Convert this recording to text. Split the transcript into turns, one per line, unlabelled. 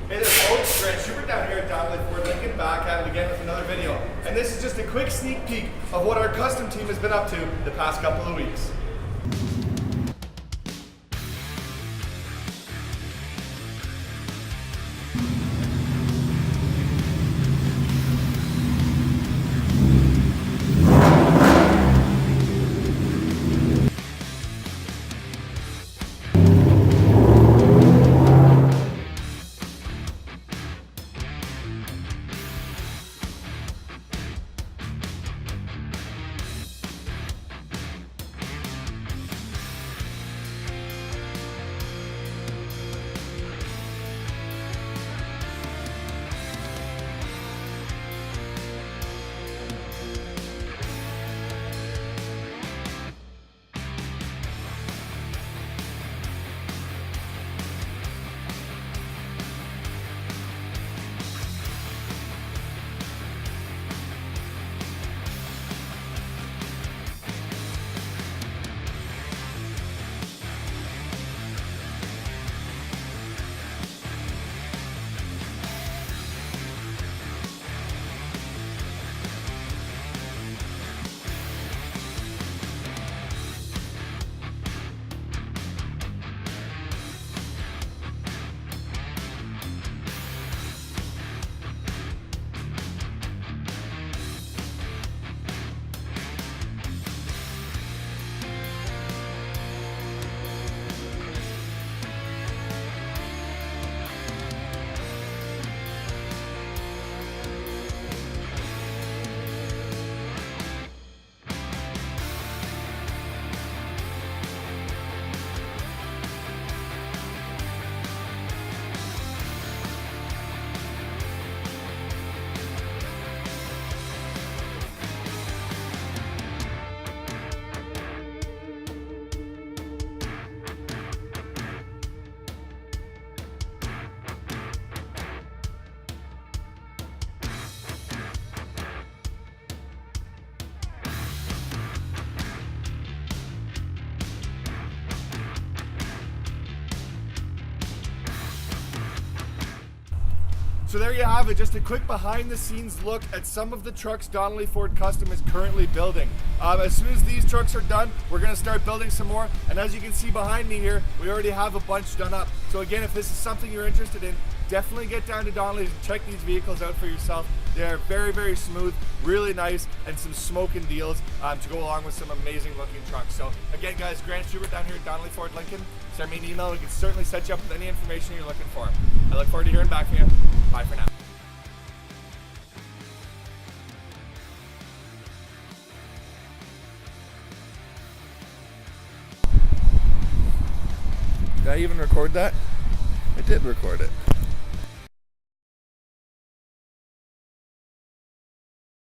Hey there folks, Grant Schubert down here at Donnelly Ford Lincoln, back at it again with another video. And this is just a quick sneak peek of what our custom team has been up to the past couple of weeks. So there you have it, just a quick behind the scenes look at some of the trucks Donnelly Ford Custom is currently building. As soon as these trucks are done, we're going to start building some more, and as you can see behind me here, we already have a bunch done up. So again, if this is something you're interested in, definitely get down to Donnelly's and check these vehicles out for yourself. They are very, very smooth, really nice, and some smoking deals to go along with some amazing looking trucks. So again guys, Grant Schubert down here at Donnelly Ford Lincoln. Send me an email, we can certainly set you up with any information you're looking for. I look forward to hearing back from you. Bye for now. Did I even record that? I did record it.